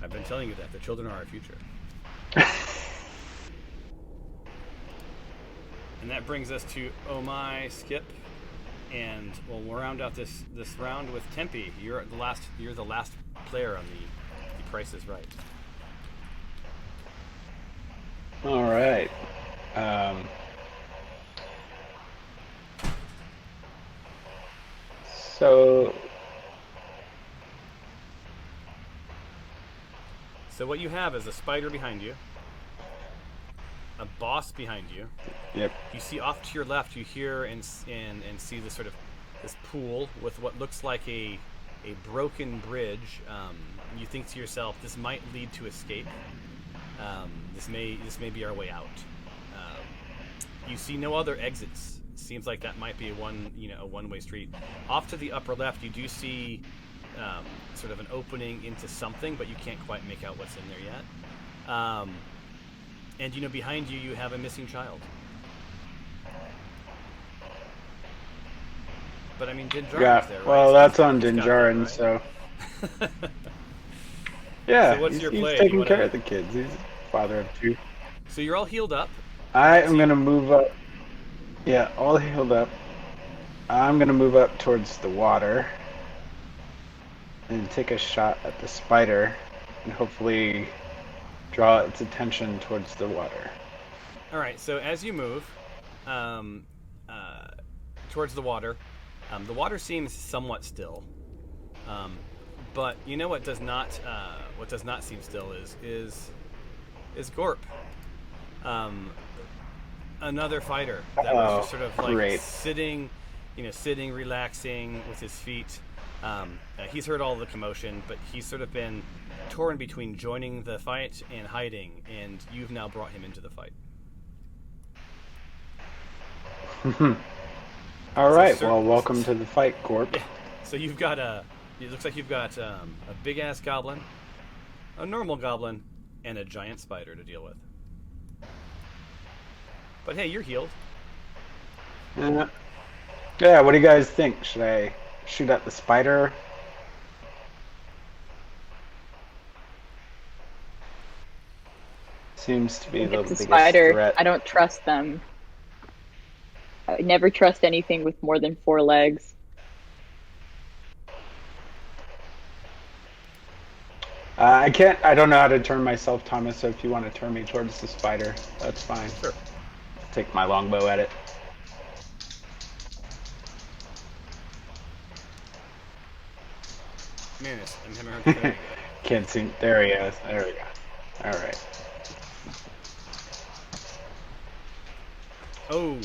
Speaker 5: I've been telling you that the children are our future. And that brings us to Oh My Skip, and we'll round out this round with Tempe. You're the last player on the Price is Right.
Speaker 3: All right.
Speaker 5: So what you have is a spider behind you, a boss behind you.
Speaker 3: Yep.
Speaker 5: You see off to your left, you hear and see this sort of this pool with what looks like a broken bridge. You think to yourself, this might lead to escape. This may be our way out. You see no other exits. Seems like that might be a one-way street. Off to the upper left, you do see sort of an opening into something, but you can't quite make out what's in there yet. And behind you, you have a missing child. But I mean, Dinjarin's there, right?
Speaker 3: Well,
Speaker 5: So
Speaker 3: that's
Speaker 5: he's
Speaker 3: on
Speaker 5: got
Speaker 3: Dinjarin,
Speaker 5: that,
Speaker 3: so
Speaker 5: right?
Speaker 3: yeah,
Speaker 5: So what's your play?
Speaker 3: he's taking care of the kids. He's a father of two.
Speaker 5: So you're all healed up.
Speaker 3: I am gonna move up. Yeah, all healed up. I'm gonna move up towards the water and take a shot at the spider and hopefully draw its attention towards the water.
Speaker 5: All right. So as you move towards the water seems somewhat still. But what does not seem still is Gorp. Another fighter that was just sort of like
Speaker 3: great.
Speaker 5: sitting, relaxing with his feet. He's heard all the commotion, but he's sort of been torn between joining the fight and hiding, and you've now brought him into the fight.
Speaker 3: All right, well, welcome to the fight, Gorp.
Speaker 5: Yeah. So you've got it looks like you've got a big ass goblin, a normal goblin, and a giant spider to deal with. But hey, you're healed.
Speaker 3: Yeah, what do you guys think? Should I shoot at the spider? Seems to be
Speaker 2: I think
Speaker 3: the
Speaker 2: it's a
Speaker 3: biggest
Speaker 2: spider.
Speaker 3: threat.
Speaker 2: I don't trust them. I would never trust anything with more than 4 legs.
Speaker 3: I don't know how to turn myself, Thomas, so if you want to turn me towards the spider, that's fine.
Speaker 5: Sure.
Speaker 3: Take my longbow at it.
Speaker 5: Man, I'm having a hard time.
Speaker 3: Can't see. There he is. There we go. All right.
Speaker 5: Oh.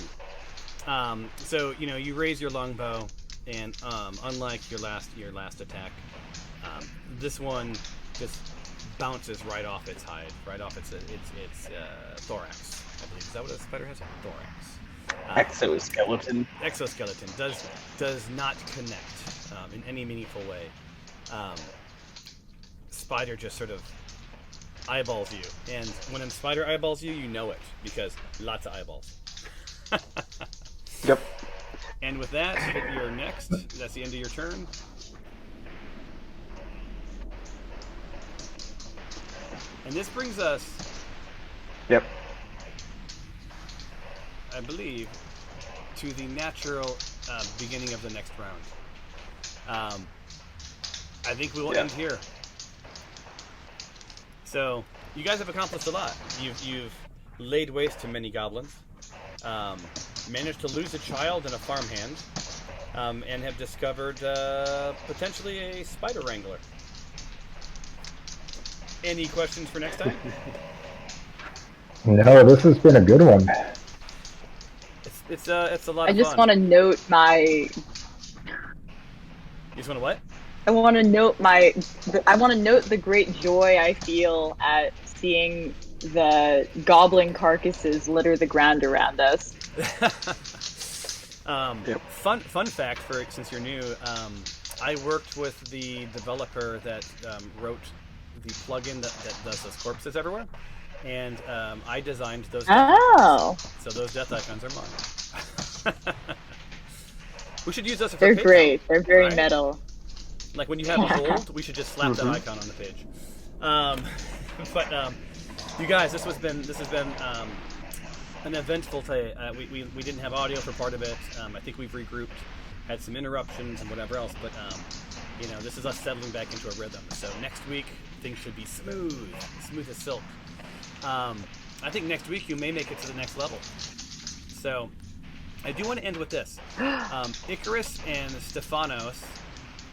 Speaker 5: So you raise your longbow, and unlike your last attack, this one just bounces right off its hide, right off its thorax. I believe is that what a spider has? A thorax.
Speaker 3: Exoskeleton.
Speaker 5: Exoskeleton does not connect in any meaningful way. Spider just sort of eyeballs you, and when a spider eyeballs you, you know it because lots of eyeballs.
Speaker 3: Yep.
Speaker 5: And with that, you're next. That's the end of your turn. And this brings us,
Speaker 3: Yep.
Speaker 5: I believe, to the natural beginning of the next round. I think we will end here. So, you guys have accomplished a lot. You've laid waste to many goblins, managed to lose a child and a farmhand, and have discovered potentially a spider wrangler. Any questions for next time?
Speaker 1: No, this has been a good one.
Speaker 5: It's a lot of fun.
Speaker 2: I just want to note my.
Speaker 5: You just want to what?
Speaker 2: I want to note the great joy I feel at seeing the goblin carcasses litter the ground around us.
Speaker 5: Fun fact since you're new, I worked with the developer that wrote the plugin that does those corpses everywhere, and I designed those.
Speaker 2: Oh.
Speaker 5: So those death icons are mine. We should use those.
Speaker 2: They're great. They're very metal.
Speaker 5: Like when you have gold, we should just slap that icon on the page. But you guys, this has been an eventful day. We didn't have audio for part of it. I think we've regrouped, had some interruptions and whatever else. But this is us settling back into a rhythm. So next week things should be smooth as silk. I think next week you may make it to the next level. So I do want to end with this. Icarus and Stephanos.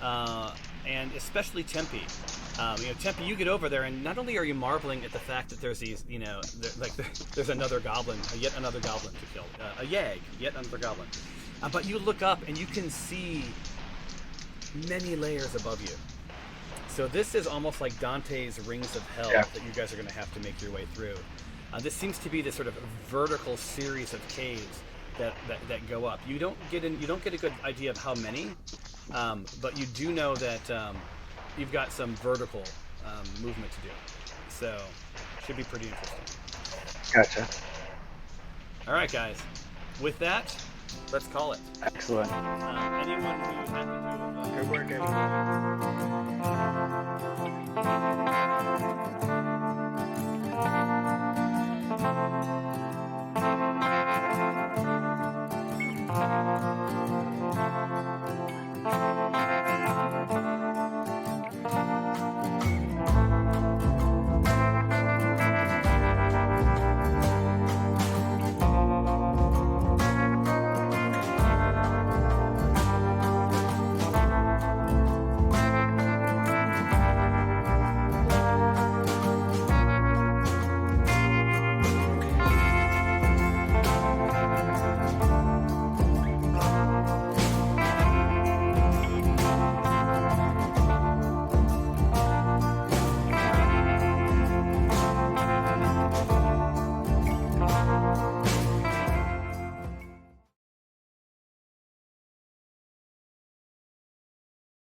Speaker 5: And especially Tempe. Tempe, you get over there, and not only are you marveling at the fact that there's these, there's another goblin, yet another goblin to kill, a yag, yet another goblin. But you look up and you can see many layers above you. So this is almost like Dante's Rings of Hell that you guys are going to have to make your way through. This seems to be this sort of vertical series of caves that go up. You don't get a good idea of how many. But you do know that you've got some vertical movement to do. So, should be pretty interesting.
Speaker 3: Gotcha.
Speaker 5: All right, guys. With that, let's call it.
Speaker 3: Excellent.
Speaker 5: Anyone who happened to...
Speaker 3: Good work, everyone.